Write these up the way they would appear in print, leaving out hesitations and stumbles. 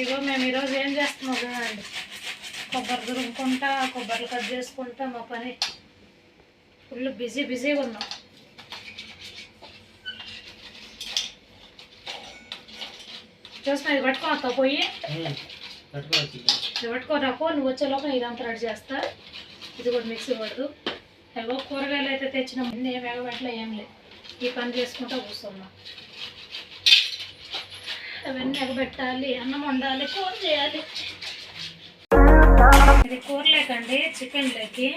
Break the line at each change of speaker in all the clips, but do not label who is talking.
ఇగో మేము ఈరోజు ఏం చేస్తున్నాం చూడండి. కొబ్బరి దురుముకుంటా, కొబ్బరిలు కట్ చేసుకుంటా మా పని ఫుల్ బిజీగా ఉన్నాం. చూస్తున్నా ఇది పట్టుకోవద్దా పోయి ఇది పట్టుకోరాకో, నువ్వు వచ్చేలోపు ఇదంతా రెడీ చేస్తా. ఇది కూడా మిక్సీ పడదు. ఏవో కూరగాయలు అయితే తెచ్చినాం, అన్నీ ఏం ఎగబెట్టలే ఏం లేదు. ఈ పని చేసుకుంటా కూర్చున్నాం. అవన్నీ ఎగబెట్టాలి, అన్నం వండాలి, కూర చేయాలి. ఇది కూరలేకండి, చికెన్ లేకి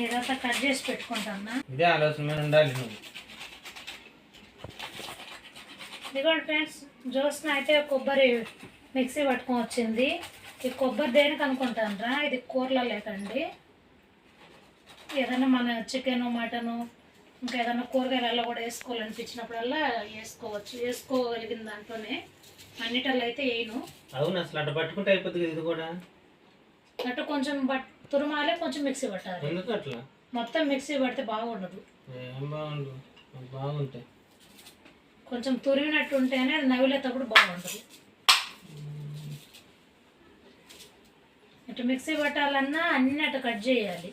ఇదంతా కట్ చేసి పెట్టుకుంటాను.
ఇదే ఆలోచన ఉండాలి నువ్వు.
ఇదిగోండి ఫ్రెండ్స్, జ్యోత్స్న అయితే కొబ్బరి మిక్సీ పట్టుకొని వచ్చింది. ఈ కొబ్బరి దేనికి అనుకుంటానరా, ఇది కూరలో లేకండి. ఏదైనా మన చికెను, మటను, ఇంకా ఏదైనా కూరగాయలలో కూడా వేసుకోవాలనిపించినప్పుడల్లా వేసుకోవచ్చు. వేసుకోగలిగిన దాంట్లోనే, అన్నిటల్లో అయితే వేయను.
అవును, అసలు అట్లా పట్టుకుంటే అయిపోతుంది. ఇది కూడా
అటు కొంచెం తురుమాలే, కొంచెం మిక్సీ పట్టాలి.
ఎందుకు అట్లా
మొత్తం మిక్సీ పడితే బాగుండదు.
ఏం బాగుండు, బాగుంటాయి.
కొంచెం తురిమినట్టు ఉంటేనే అది నవ్వులేటప్పుడు బాగుంటుంది. ఇటు మిక్సీ పట్టాలన్నా అన్నీ అటు కట్ చేయాలి.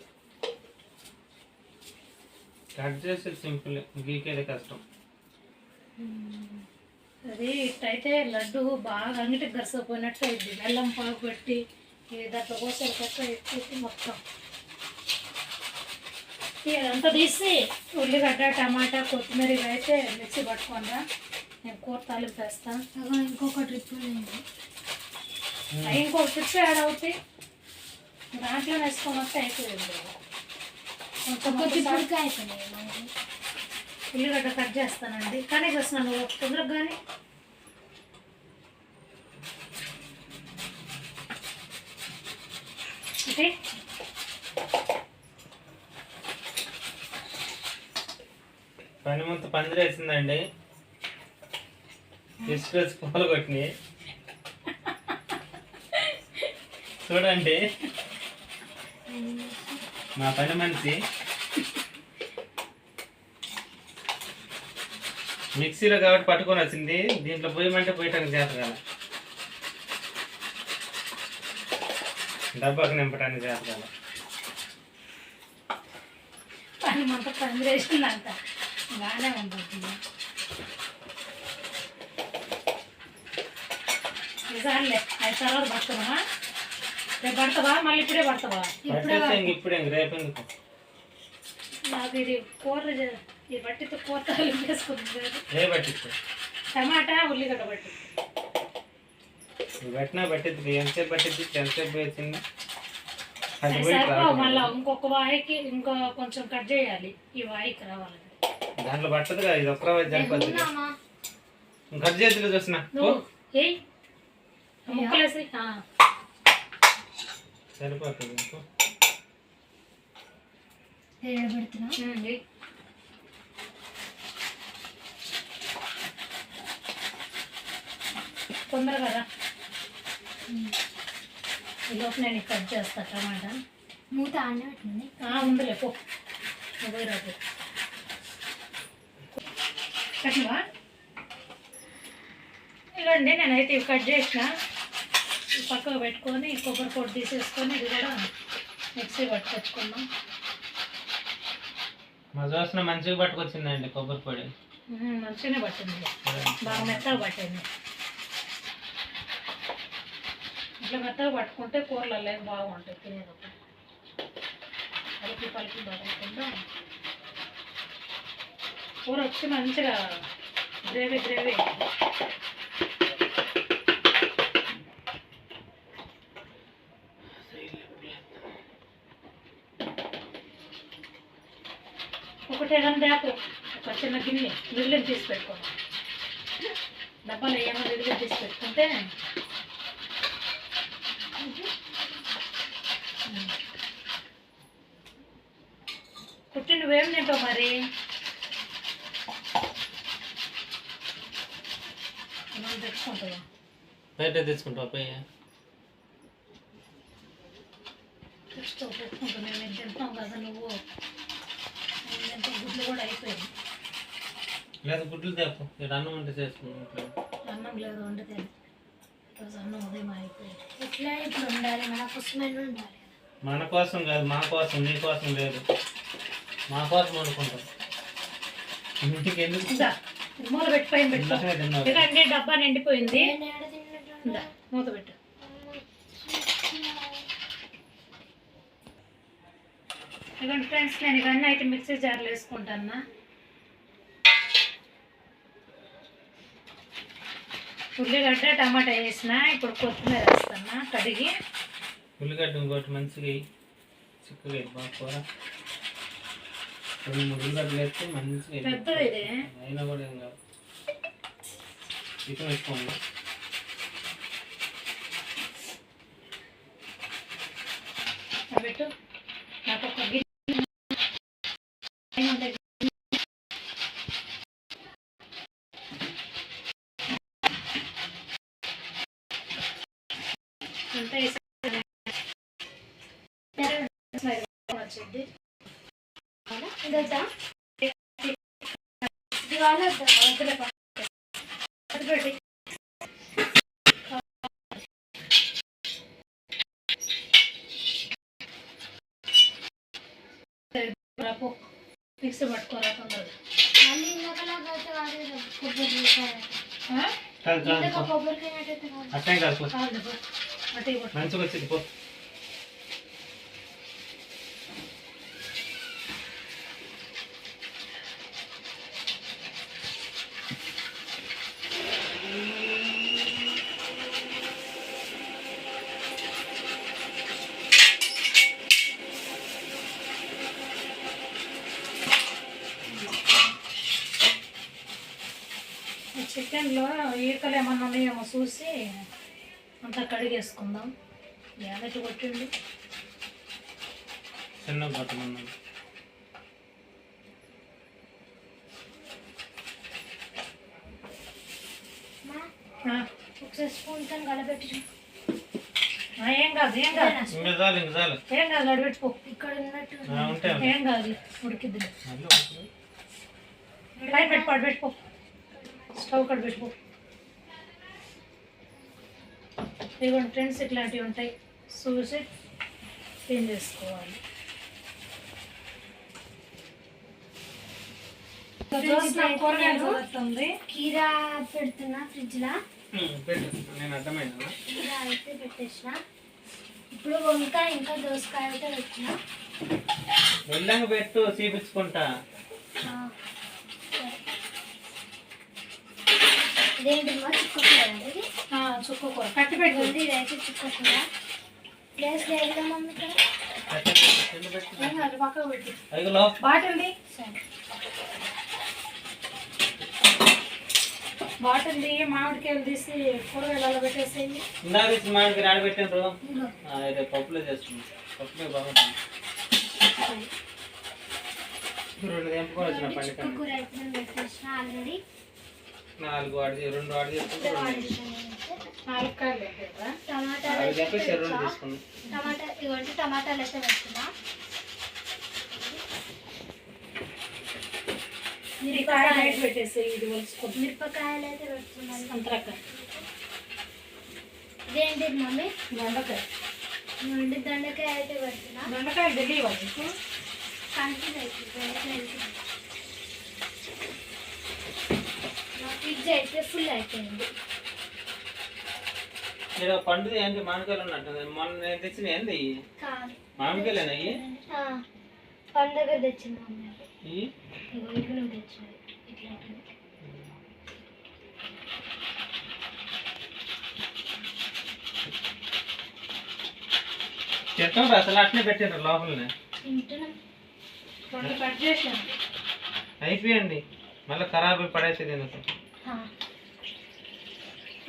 కట్ చేసి సింపుల్, గీకేది కష్టం.
అది ఇట్టయితే లడ్డు బాగా అంగిటికి గరిసపోయినట్టు అయింది. బెల్లం పాకు పెట్టి దాంట్లో కోసారి కట్ట ఎత్తి మొత్తం ఇదంతా తీసి ఉల్లిగడ్డ, టమాటా, కొత్తిమీర అయితే మిక్సీ పట్టుకోండా. నేను కూర తాలింపు వేస్తాను. ఇంకొక ట్రిప్ ఇంకొక ట్రిప్ యాడ్ అవుతాయి. దాంట్లో వేసుకొని వస్తే అయిపోయింది. ఉల్లిగడ్డ కట్ చేస్తానండి, కానీ చేస్తున్నాను తొందరగా. కానీ ఓకే,
పని మొత్తం పందిరేసిందండి. ఎక్స్ప్రెస్ పాలు కొట్టినాయి చూడండి. మా పని మనిషి మిక్సీలో కాబట్టి పట్టుకొని వచ్చింది. దీంట్లో పోయమంటే పోయటానికి చేత కదా, డబ్బాకు నింపడానికి చేత కదా.
పని మొత్తం పందిరేసిందంట, బాగానే ఉంటుంది. నిజాలే, 5 తర్వాత పడుతున్నావా? రేపు పడతావా? మళ్ళీ ఇప్పుడే పడతావా?
ఇప్పుడే రేపు ఎందుకు?
నాకు ఇది కూర, ఇది బట్టితో కూర తాలింపు వేసుకుంటుంది.
ఏ బట్టితో?
టమాటా, ఉల్లిగడ్డ బట్టి
బట్టినా బట్టిద్ది. ఎంతసేపు బట్టిద్ది? ఎంతసేపు వేసింది?
మళ్ళీ ఇంకొక వాయికి ఇంకో కొంచెం కట్ చేయాలి, ఈ వాయికి రావాలని.
దాంట్లో పట్టదు కదా, ఇది ఒక్క వాయి సరిపోతుంది. కట్ చేతులు చూసిన
ముక్కలేసి
సరిపోతుంది.
తొందరగా ఈలోపు నేను కట్ చేస్తా. టమాటా మూత ఆనే పెట్టింది ముందులే పో, పోయి రాదు కట్టివా. ఇవ్వండి, నేనైతే ఇవి కట్ చేసిన పక్కకు పెట్టుకొని కొబ్బరి పొడి తీసేసుకొని ఇది కూడా మిక్సీ పట్టుకొచ్చుకున్నాం.
మా దోస్తున మంచిగా పట్టుకొచ్చిందండి కొబ్బరి పొడి.
మంచిగానే పట్టింది, బాగా మెత్తగా పట్టింది. ఇట్లా మెత్తగా పట్టుకుంటే కూరలలో బాగుంటాయి తినేటప్పుడు. పలికి బాగుంటుందా కూర వచ్చి మంచిగా గ్రేవీ. ఒకటి ఏదైనా బ్యాకు ఒక చిన్న గిన్నె విడిలిని తీసి పెట్టుకోండి. డబ్బాలు ఏమైనా విడిగా తీసి పెట్టుకుంటే కుట్టి నువ్వేం తింటావు మరి? తెచ్చుకుంటావా?
బయట తెచ్చుకుంటావు.
తెచ్చుకుంటా, మేము తింటాం కదా. నువ్వు గుడ్లు కూడా అయిపోయింది.
లేదు గుడ్లు తేపు, అన్నం ఉంటే చేసుకుంటాం.
అన్నం లేదు వండితే అన్నం ఉదయం అయిపోయింది.
ఇట్లా ఇప్పుడు ఉండాలి, మన కోసమైనా ఉండాలి.
మన కోసం కాదు, మా కోసం, నీ కోసం లేదు, మా కోసం వండుకుంటాం. ఇంటికి ఎందుకు
ఇందా, మూత పెట్టి పైన పెట్టు.
ఇందాకనే తిన్నావు.
ఎందుకంటే డబ్బా నిండిపోయింది.
నేను ఏడ తిన్నట్టు
ఇందా, మూత పెట్టు. ఇదిగోండి ఫ్రెండ్స్, నేను ఇవన్నీ అయితే మిక్సీ జార్లో వేసుకుంటాను. ఉల్లిగడ్డ టమాటా వేసిన, ఇప్పుడు కొత్తిమీర వేస్తాను కడిగి.
ఉల్లిగడ్డ ఇంకోటి మంచిగా చిక్కగా వేయి బాగా కూర. 2-3 ఉల్లిగడ్డలు వేస్తే మంచిగా వేయి.
పెద్దది ఇది.
అయినా కూడా ఏం కాదు, చికెన్ వేసుకోండి.
పెట్టు. నాకు ఒక గిన్నె అంతా వచ్చింది.
ఇదొద్దా? ఇది వాళ్ళొద్దా?
పెట్టి మిక్సీ పట్టుకోరా తొందరగా.
మళ్ళీ ఇందాకలాగా అయితే కాదు కదా, కొబ్బరికాయ.
చాలు చాలు
ఇందాక
పో.
కొబ్బరికాయ అయితే కాదు.
అట్టే కాదు పో.
కాదు పో. అటు ఇవ్వు.
మంచిగా వచ్చింది పో.
చికెన్లో ఈకలు ఏమన్నా ఉన్నాయేమో చూసి అంతా కడిగేసుకుందాం. ఏదైతే కొట్టింది.
చిన్న పట్టమన్నాడు.
ఒకసారి స్పూన్తో కలబెట్టి
ఏం కాదు, ఏం కాదు,
ఇంకా చాలు, ఇంకా చాలు.
ఏం కాదు. నడిపెట్టుకో.
ఇక్కడ ఉన్నట్టు
ఉంటే
ఏం కాదు, ఉడికిద్ది.
మళ్ళీ వస్తుంది.
పైన పెట్టుకోడు, పెట్టుకో. స్టవ్ కడ పెట్టుకో. ఇదిగోండి ఫ్రెండ్స్, ఇట్లాంటివి ఉంటాయి చూసి క్లీన్ చేసుకోవాలి. కూరగాయలు వస్తుంది.
కీరా పెడుతున్నా ఫ్రిడ్జ్లో.
పెట్టు, నేను అర్థమైందా?
కీరా అయితే పెట్టేసిన. ఇప్పుడు వంకాయ ఇంకా దోసకాయ అయితే పెట్టిన.
వెళ్ళంగా పెట్టు, చూపించుకుంటా.
ఇదేంటి మా చుక్కకూర అండి? ఇది
చుక్క కూర కట్టి పెట్టుకుంది.
ఇదైతే చుక్కకూర. ప్లేస్ లేదు మమ్మీ ఇక్కడ.
ఏం కాదు, పక్కకు పెట్టి.
అదిగో
బాటిల్ది,
సరే.
బాటిల్ది మామిడికాయలు తీసి కూరగాయలలో పెట్టేసేయండి.
ఇందాక ఇచ్చిన మామిడికి ఆడబెట్టాను. రేపు పప్పులో చేస్తుంది. పప్పులో బాగుంటుంది. 2 తెంపుకొని వచ్చిన పండుగ.
చుక్కకూర అయితే నేను పెట్టేసిన ఆల్రెడీ.
2 ఆర్డర్ చేసుకుంటే
4 కాయలు పెట్టేదా?
టమాటాలు
అవి
అయితే
చెప్పేసి 2
పెడతా.
తీసుకున్నాం.
ఇవ్వండి టమాటాలు అయితే పెడుతున్నా.
మిరపకాయ బయట పెట్టేసి ఇది వలుచుకుంటుంది.
మిరపకాయలు అయితే పెడుతున్నాను.
అంతరక్క
ఇదేంటి మమ్మీ?
దొండకాయ.
నుండి దొండకాయ అయితే పెడుతున్నా.
దొండకాయలు తెలియవా నీకు?
కన్ఫ్యూజ్ అవుతుంది దొండకాయలు. నా ఫ్రిడ్జ్ అయితే ఫుల్ అయిపోయింది.
నేను పండుగ ఏంటి మామిడికాయలు ఉన్నట్టు మొన్న నేను తెచ్చిన ఏంది
కాదు
మామిడికాయలేనా ఇవి?
పండుగ తెచ్చిన మమ్మీ.
ఇవి
ఇగో ఇవి నువ్వు తెచ్చినవి ఇట్లాంటివి.
చెప్తాం అసలు అట్నే పెట్టారు లోపలనే.
తింటున్నాం.
2 కట్ చేసాను.
అయిపోయండి, మళ్ళీ ఖరాబ్ అయి పడేసేది ఎందుకు?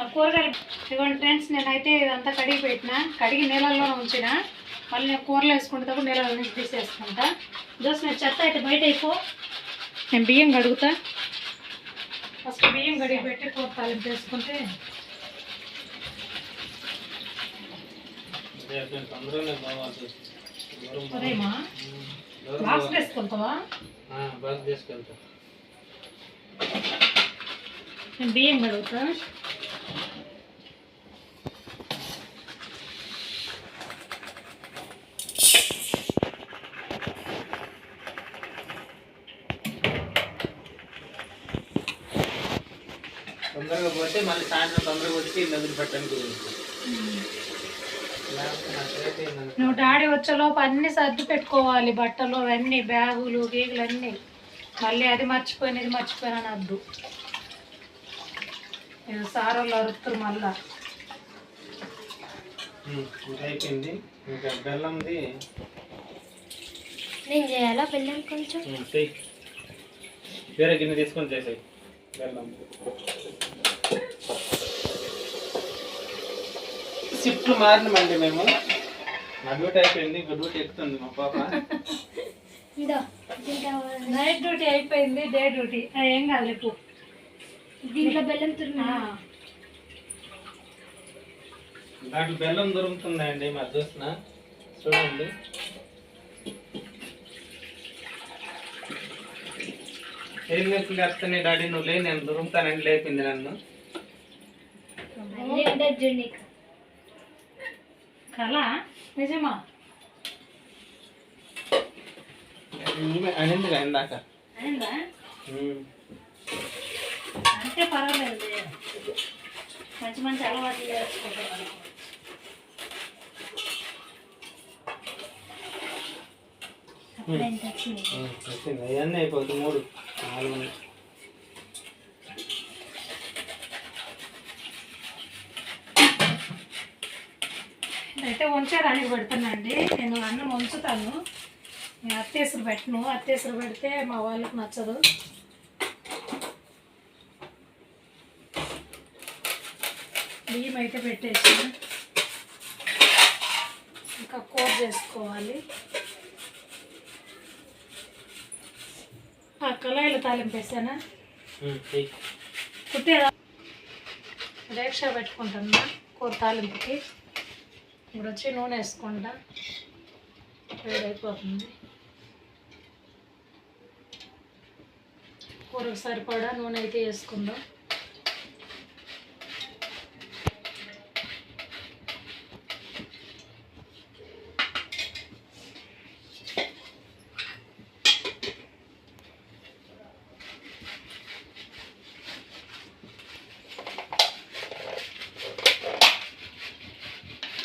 ఆ కూరగాయలు ఇవ్వండి ఫ్రెండ్స్, నేనైతే ఇదంతా కడిగి పెట్టిన. కడిగి నీళ్ళల్లో ఉంచిన. మళ్ళీ నేను కూరలో వేసుకుంటే కూడా నీళ్ళలో నుంచి తీసేసుకుంటా. జస్ట్ నేను చెత్త అయితే బయట అయిపో. నేను బియ్యం కడుగుతా. ఫస్ట్ బియ్యం కడిగి పెట్టి కూర తాలింపు వేసుకుంటే
తొందరగానే బాగా
ఉదయమా బాక్స్ వేసుకుంటావా?
బాగా తీసుకెళ్తా.
నేను బియ్యం కడుగుతా.
తొందరగా పోతే మళ్ళీ సాయంత్రం తొందరగా వచ్చి నదులు పెట్టడానికి కుదురుతుంది. లేకపోతే నాకు లేట్ అయిందనుకో.
నువ్వు డాడీ వచ్చేలోపు అన్నీ సర్ది పెట్టుకోవాలి, బట్టలు అవన్నీ, బ్యాగులు గీగులు అన్నీ. మళ్ళీ అది మర్చిపోయిన ఇది మర్చిపోయినా వద్దు. ఇది సార్ వాళ్ళు అరుస్తారు మళ్ళా.
ఇది అయిపోయింది. ఇంకా బెల్లంది
నేను చేయాలా బెల్లం కొంచెం?
చెయ్యి. వేరే గిన్నె తీసుకొని చేసేయి బెల్లం. షిఫ్ట్ మారిన మళ్ళీ మేము. నా డ్యూటీ అయిపోయింది, ఇంకా డ్యూటీ ఎక్కుతుంది మా పాప.
ఇదో దీంట్లో
నైట్ డ్యూటీ అయిపోయింది, డే డ్యూటీ. ఏం కాదు రేపు.
దీంట్లో బెల్లం తురిమా?
దాంట్లో బెల్లం దొరుకుతుందండి మా చూసిన, చూడండి. ఏం లేపు లేపుతానే డాడీ, నువ్వు లే, నేను దొరుకుతానని లేపింది నన్ను.
అన్నీ ఉండదు చూడు నీకు.
కళ నిజమా?
ఈమె అనింది కదా ఇందాక.
అయిందా? అంటే పర్వాలేదు, మంచి మంచి అలవాట్లు నేర్చుకుంటారు.
అప్పుడు ఎంత వచ్చింది?
వచ్చింది. అవన్నీ అయిపోతుంది. 3 4
అయితే వంచేదానికి పెడతానండి. నేను అన్నం వంచుతాను, నేను అత్తేసరు పెట్టను. అత్తేసరు పెడితే మా వాళ్ళకి నచ్చదు. బియ్యం అయితే పెట్టేసి ఇంకా కూర చేసుకోవాలి. ఆ కళాయిలు తాలింపు వేసానా, కుట్టేదా రేక్ష పెట్టుకుంటున్నా కూర తాలింపుకి. ఇప్పుడు వచ్చి నూనె వేసుకుంటా, వేడైపోతుంది. కూరకు సరిపడా నూనె అయితే వేసుకుందాం.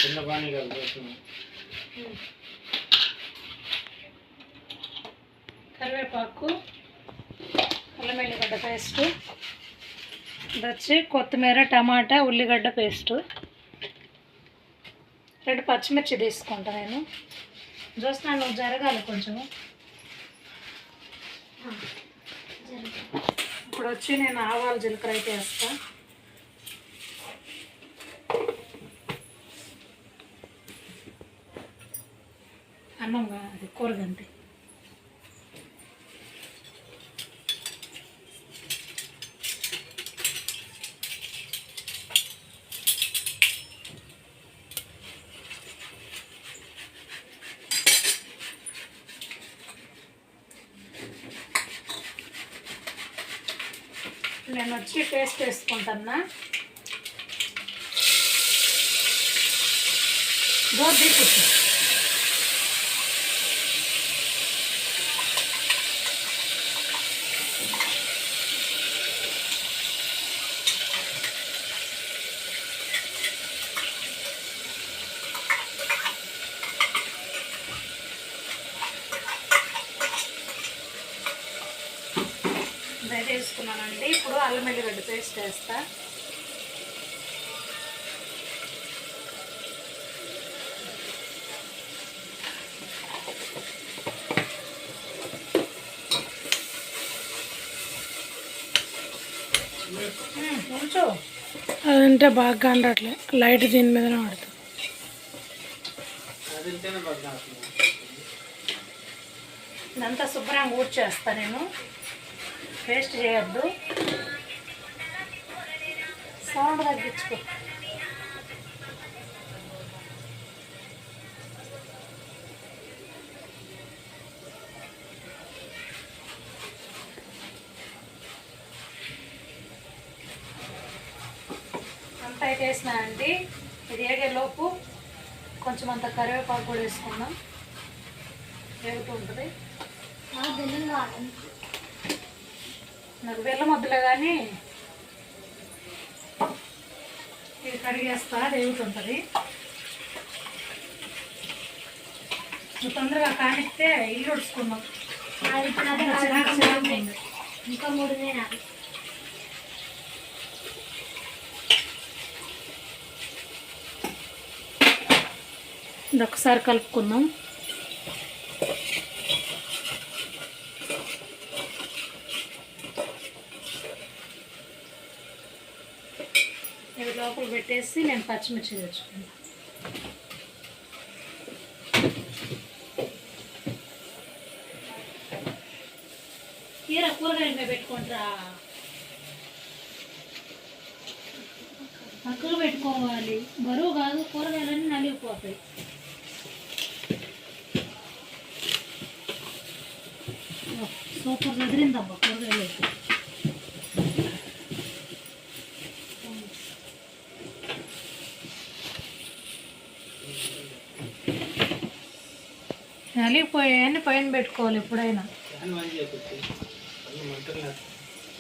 చిన్న బాణీ కలుపుతున్నాం.
కరివేపాకు, అల్లం వెల్లిగడ్డ పేస్ట్, ఇది వచ్చి కొత్తిమీర, టమాటా, ఉల్లిగడ్డ పేస్టు, 2 పచ్చిమిర్చి తీసుకుంటా నేను. చూస్తున్నా నువ్వు జరగాలి కొంచెం. ఇప్పుడు వచ్చి నేను ఆవాలు జీలకర్ర అయితే వేస్తా. అన్నం అది కూరగంతే. నేను వచ్చి పేస్ట్ వేసుకుంటున్నా. దోశ తీసుకు ఇదైతే వేసుకున్నానండి. ఇప్పుడు అల్లం వెల్లిగడ్డ పేస్ట్ వేస్తా. ఉంచు, అదంటే బాగా అండట్లే, లైట్ దీని మీదనే పడుతుంది. ఇదంతా శుభ్రంగా ఊడ్చేస్తా నేను, పేస్ట్ చేయొద్దు. సౌండ్ తగ్గించుకో. అంతా అయితే వేసినానండి. ఇది వేగేలోపు కొంచెం అంత కరివేపాకు కూడా వేసుకుందాం, వేగుతూ ఉంటుంది.
బెల్లం కావాలి.
నాకు బెల్లం వద్దులే కానీ కడిగేస్తా రేగుతుంటుంది. నువ్వు తొందరగా కానిస్తే ఇల్లు ఉడుచుకున్నాం.
ఇంకా 3 నాకు.
ఇది ఒకసారి కలుపుకుందాం. ఇవి లోపల పెట్టేసి నేను పచ్చిమిర్చి తెచ్చుకున్నాను. కూరగాయలు మీద పెట్టుకుంటారా? పక్కకు పెట్టుకోవాలి, బరువు కాదు, కూరగాయలన్నీ నలిగిపోతాయి. సూపర్ వదిలిందమ్మా కూరగాయలు అయితే. నలిగిపోయాయని పైన పెట్టుకోవాలి ఎప్పుడైనా.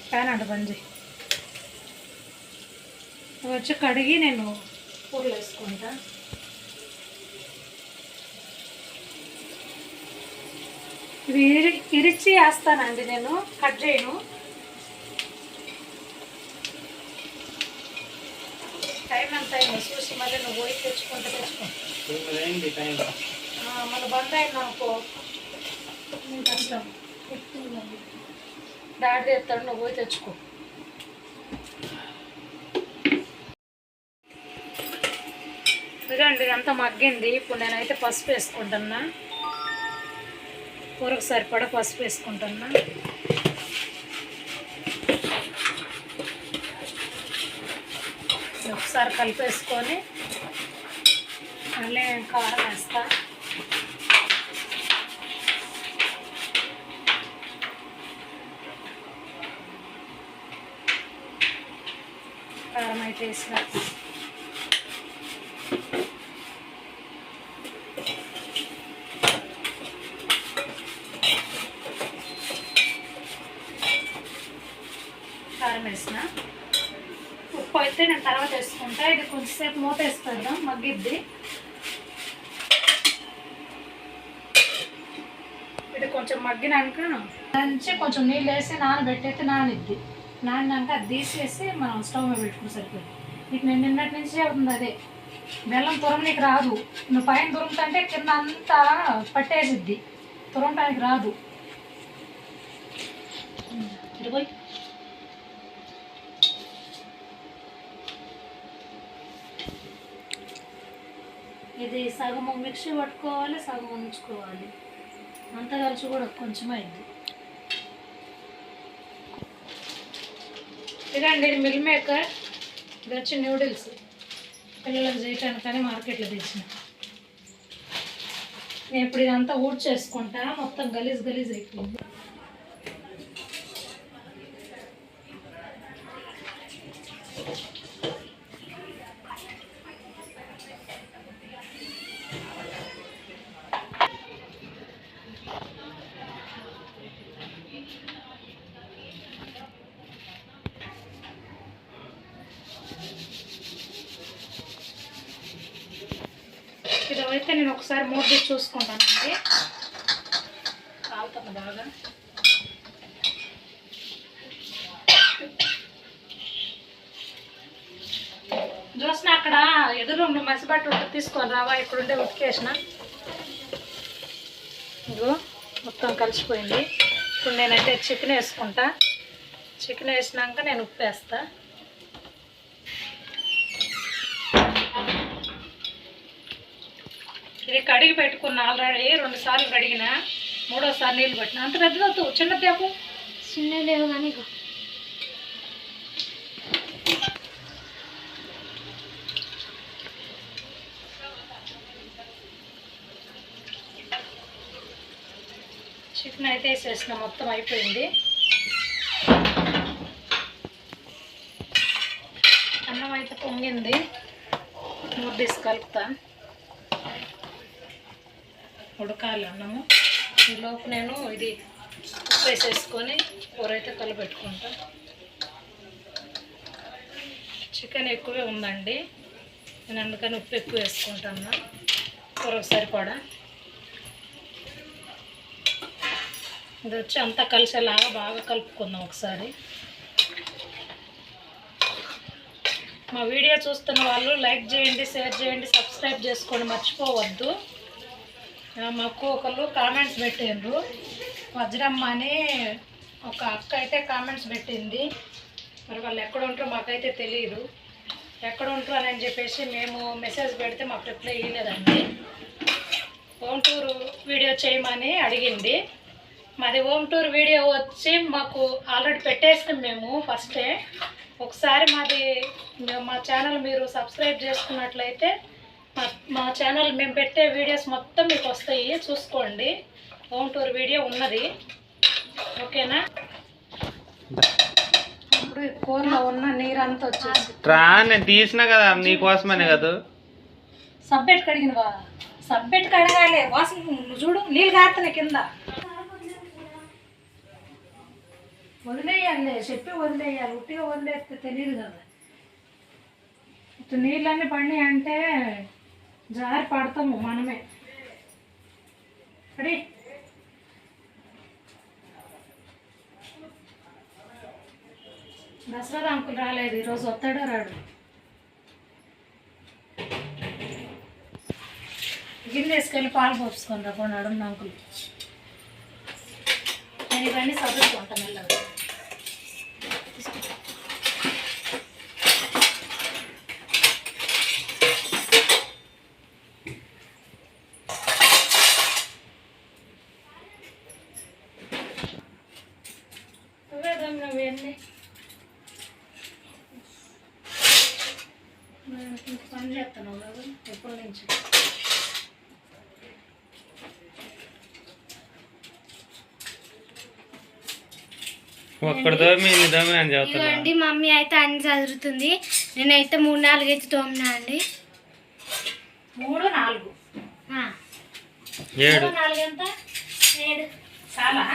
ఫ్యాన్ అంట బంద్ చేయి. వచ్చి కడిగి నేను కూరలు వేసుకుంటా. ఇవి ఇరిచి వేస్తానండి, నేను కట్ చేయను. టైం ఎంత అయిందో చూసి మళ్ళీ నువ్వు పోయి తెచ్చుకో. మన బంద్ అయింది అనుకో, నేను కష్టం. డాడీ తెస్తాడు, నువ్వు పోయి తెచ్చుకో. ఇదండి అంతా మగ్గింది. ఇప్పుడు నేనైతే పసుపు వేసుకుంటున్నా. కూరకు సరిపడా పసుపు వేసుకుంటున్నా. ఒకసారి కలిపేసుకొని మళ్ళీ కారం వేస్తా. కారం అయితే వేసిన కారం వేసిన. ఉప్పు అయితే నేను తర్వాత వేసుకుంటా. ఇది కొంచెంసేపు మూత వేసి పెడదాం, మగ్గిద్ది. ఇది కొంచెం మగ్గినాక మంచి కొంచెం నీళ్ళు వేసి నానబెట్టయితే నానిద్ది. నానినాక అది తీసేసి మనం స్టవ్ మీద పెట్టుకుని సరిపోయింది. నీకు నేను నిన్నటి నుంచి అవుతుంది అదే. బెల్లం తురమనికి రాదు. నువ్వు పైన తురుముతుంటే కింద అంతా పట్టేసిద్ది, తురమటానికి రాదు. ఇదిపోయి ఇది సగం మిక్సీ పట్టుకోవాలి, సగం ఉంచుకోవాలి. అంత కలిసి కూడా కొంచెం అయింది. ఇదండి ఇది మిల్ మేకర్. ఇది వచ్చి న్యూడిల్స్ పిల్లలకు చేయటానికని మార్కెట్లో తెచ్చిన. నేను ఇప్పుడు ఇదంతా ఊడ్ చేసుకుంటా. మొత్తం గలీజ్ గలీజ్ అయిపోయింది. ఇదైతే నేను ఒకసారి మూత తీసి చూసుకుంటానండి. కాలుతుంది బాగా. చూసిన అక్కడ ఎదురు రూమ్లో మసిబట్టు ఉంటే తీసుకొని రావా, ఇక్కడుంటే ఉతికేసిన. ఇదిగో మొత్తం కలిసిపోయింది. ఇప్పుడు నేనైతే చికెన్ వేసుకుంటా. చికెన్ వేసినాక నేను ఉప్పు వేస్తా. ఇది కడిగి పెట్టుకున్న ఆల్రెడీ 2 సార్లు కడిగిన, 3వసారి నీళ్ళు పెట్టిన. అంత పెద్దదవుతూ చిన్న తేపు
చిన్న లేవు కానీ
చికెన్ అయితే వేసేసిన. మొత్తం అయిపోయింది. అన్నం అయితే పొంగింది. మూత తీసి కలుపుతా. ఉడకాలి అన్నము. ఈలోపు నేను ఇది ఉప్పు వేసేసుకొని కూర అయితే కలిపెట్టుకుంటా. చికెన్ ఎక్కువే ఉందండి. నేను అందుకని ఉప్పు ఎక్కువ వేసుకుంటాను కూరకు సరిపడా. ఇది వచ్చి అంతా కలిసేలాగా బాగా కలుపుకుందాం ఒకసారి. మా వీడియో చూస్తున్న వాళ్ళు లైక్ చేయండి, షేర్ చేయండి, సబ్స్క్రైబ్ చేసుకోండి మర్చిపోవద్దు. మాకు ఒకళ్ళు కామెంట్స్ పెట్టిండ్రు, వజ్రమ్మ అని ఒక అక్క అయితే కామెంట్స్ పెట్టింది. మరి వాళ్ళు ఎక్కడ ఉంటారో మాకైతే తెలియదు. ఎక్కడ ఉంటారు అని చెప్పేసి మేము మెసేజ్ పెడితే మాకు రిప్లై ఇవ్వలేదండి. హోమ్ టూర్ వీడియో చేయమని అడిగింది. మాది హోమ్ టూర్ వీడియో వచ్చి మాకు ఆల్రెడీ పెట్టేసినాం మేము ఫస్టే. ఒకసారి మా ఛానల్ మీరు సబ్స్క్రైబ్ చేసుకున్నట్లయితే మా ఛానల్ మేము పెట్టే వీడియోస్ మొత్తం మీకు వస్తాయి, చూసుకోండి. హోమ్ టూర్ వీడియో ఉన్నది, ఓకేనా. ఇప్పుడు కూరలో ఉన్న నీరంతా వచ్చేసి
నేను తీసినా కదా నీకోసమనే కదా.
సబ్బెట్ కడిగినవా? సబ్బెట్ కడగాలి, వాసన నువ్వు చూడు నీళ్ళు కారుతున్నాయి కింద. వదిలేయాలి, చెప్పి వదిలేయాలి, ఉట్టిగా వదిలేస్తే తెలియదు కదా. ఇటు నీళ్ళన్నీ పడినాయి అంటే జారి పడతాము మనమే. అడి దసరా అంకుల్ రాలేదు, ఈరోజు వస్తాడో రాడు. గిన్నె వేసుకెళ్ళి పాలు పోసుకొని రాకుండా అడుగు అంకుల్. నేను ఇవన్నీ చదువుకుంటాను మెల్లగా. ఇవన్నీ పని చేస్తాను కదా ఎప్పటి నుంచి.
ఇదిగోండి మమ్మీ అయితే అన్ని చదువుతుంది. నేనైతే 3-4 అయితే తోమినా అండి.
3-4
7
4 ఎంత?
7
చాలా.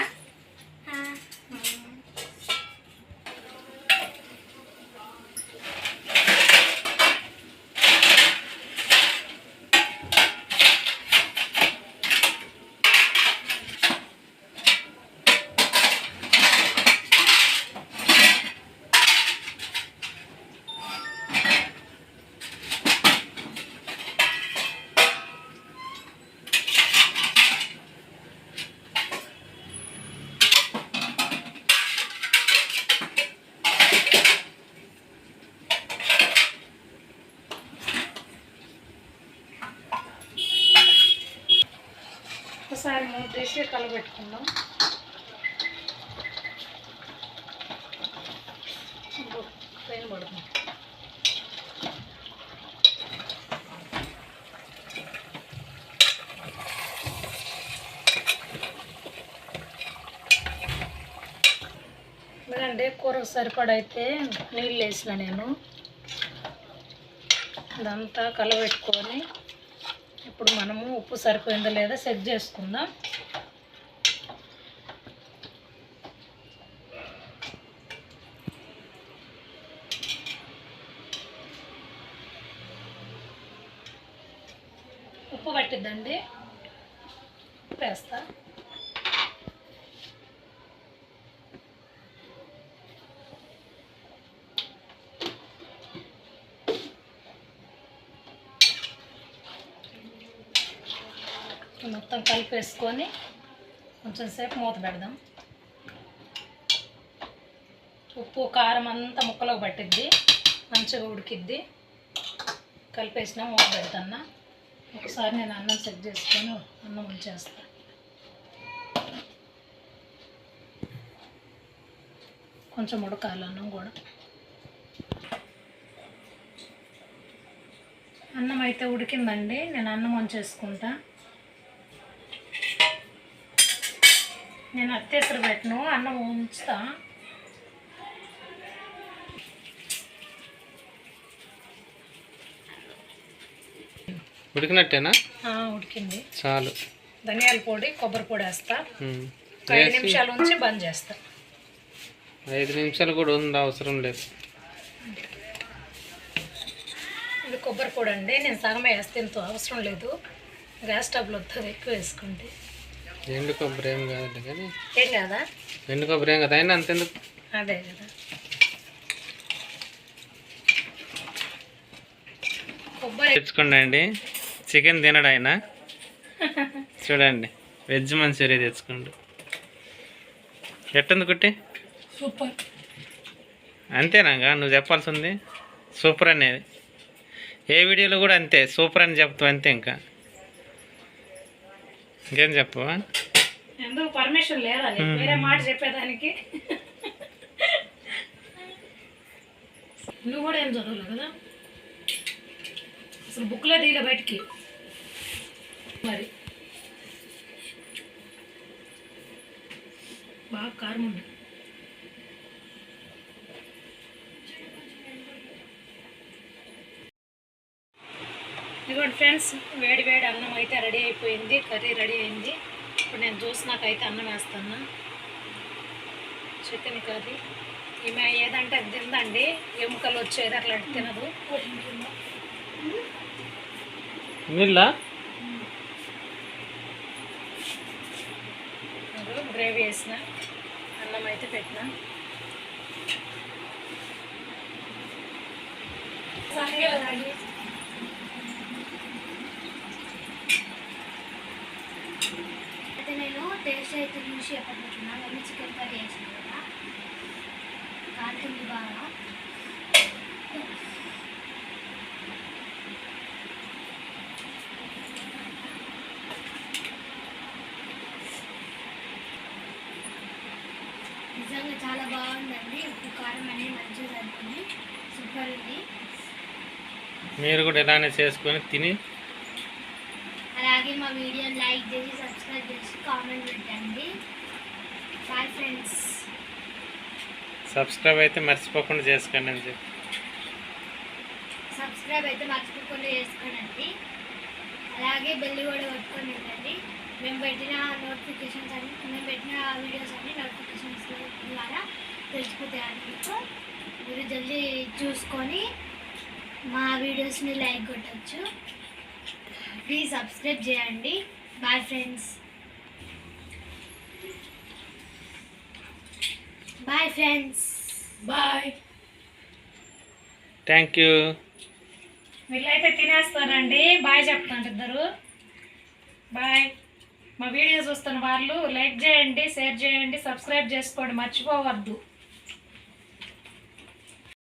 ఒకసారి మూత తీసి కలబెట్టుకుందాం. పైన పడుతుంది. ఎందుకంటే కూరకు సరిపడైతే నీళ్ళు వేసిన నేను. ఇదంతా కలబెట్టుకొని ఇప్పుడు మనము ఉప్పు సరిపోయిందో లేదా చెక్ చేసుకుందాం. ఉప్పు పట్టిద్దండి, ఉప్పు వేస్తా. మొత్తం కలిపేసుకొని కొంచెం సేపు మూత పెడదాం. ఉప్పు కారం అంతా ముక్కలోకి పట్టిద్ది, మంచిగా ఉడికిద్ది. కలిపేసిన మూత పెడతాను. ఒకసారి నేను అన్నం సెట్ చేసుకొని అన్నం ఉంచేస్తాను. కొంచెం ఉడకాలి అన్నం కూడా. అన్నం అయితే ఉడికిందండి, నేను అన్నం వంచేసుకుంటా. నేను అత్తేసరి పెట్టను, అన్నం ఉంచుతా.
ఉడికినట్టేనా?
ఉడికింది
చాలు.
ధనియాల పొడి, కొబ్బరి పొడి వేస్తా. 5 నిమిషాలు ఉంచి బంద్ చేస్తా.
5 నిమిషాలు కూడా ఉంది, అవసరం లేదు.
ఇది కొబ్బరి పొడి అండి. నేను సగమే వేస్తే ఇంత అవసరం లేదు, గ్యాస్ స్టవ్లో వస్తుంది ఎక్కువ వేసుకుంటే.
ఎండు కొబ్బరి ఏం కాదండి కానీ
ఏం కదా,
ఎండు కొబ్బరి ఏం కదా అయినా అంతెందుకు.
అదే కదా కొబ్బరి.
తెచ్చుకోండి అండి, చికెన్ తినడు ఆయన. చూడండి వెజ్ మంచూరియా తెచ్చుకోండి. ఎట్టుంది కుట్టి?
సూపర్.
అంతేనాగా నువ్వు చెప్పాల్సింది, సూపర్ అనేది. ఏ వీడియోలో కూడా అంతే, సూపర్ అని చెప్తావు అంతే, ఇంకా ఇంకేం చెప్పవా?
ఎందుకు పర్మిషన్ లేదా వేరే మాట చెప్పేదానికి? నువ్వు కూడా ఏం చదవలేదు కదా అసలు, బుక్లో దిగలే బయటికి. మరి బాగా కారం ఉంది. ఇదిగోండి ఫ్రెండ్స్, వేడి వేడి అన్నం అయితే రెడీ అయిపోయింది, కర్రీ రెడీ అయింది. ఇప్పుడు నేను చూసినాకైతే అన్నం వేస్తాను, చికెన్ కర్రీ. ఈమె ఏదంటే అది తిందండి, ఎముకలు వచ్చేది అట్లా తినదు.
నీళ్ళ
గ్రేవీ వేసిన అన్నం అయితే పెట్టిన.
అయితే నేను టేస్ట్ అయితే చూసి చెప్పబోతున్నాను. మళ్ళీ చికెన్ కర్రీ వేసాను కదా, కాలుతుంది బాగా. నిజంగా చాలా బాగుందండి, ఉప్పు కారం అనేది మంచిగా సరిపోయింది, సూపర్ ఉంది.
మీరు కూడా ఇలానే చేసుకొని తిని
అలాగే మా వీడియోని లైక్ చేసి సబ్స్క్రైబ్ చేసి కామెంట్ పెట్టండి. Bye friends.
సబ్స్క్రైబ్ అయితే మర్చిపోకుండా చేసుకోండి అని చెప్పి.
సబ్స్క్రైబ్ అయితే మర్చిపోకుండా చేసుకోండి. అలాగే బెల్ కూడా కొట్టుకొని ఉండండి. మేము పెట్టిన నోటిఫికేషన్స్ అన్ని, మేము పెట్టిన వీడియోస్ అన్ని నోటిఫికేషన్స్ ద్వారా తెలిసిపోతాయండి మీకు. మీరు జల్దీ చూసుకొని మా వీడియోస్ని లైక్ కొట్టచ్చు. ప్లీజ్ సబ్స్క్రైబ్ చేయండి. Bye friends. Bye friends.
Bye.
Thank you.
వీళ్ళైతే తినేస్తారండి, బాయ్ చెప్తాను ఇద్దరు. బాయ్. మా వీడియో చూస్తున్న వాళ్ళు లైక్ చేయండి, షేర్ చేయండి, సబ్స్క్రైబ్ చేసుకోండి, మర్చిపోవద్దు.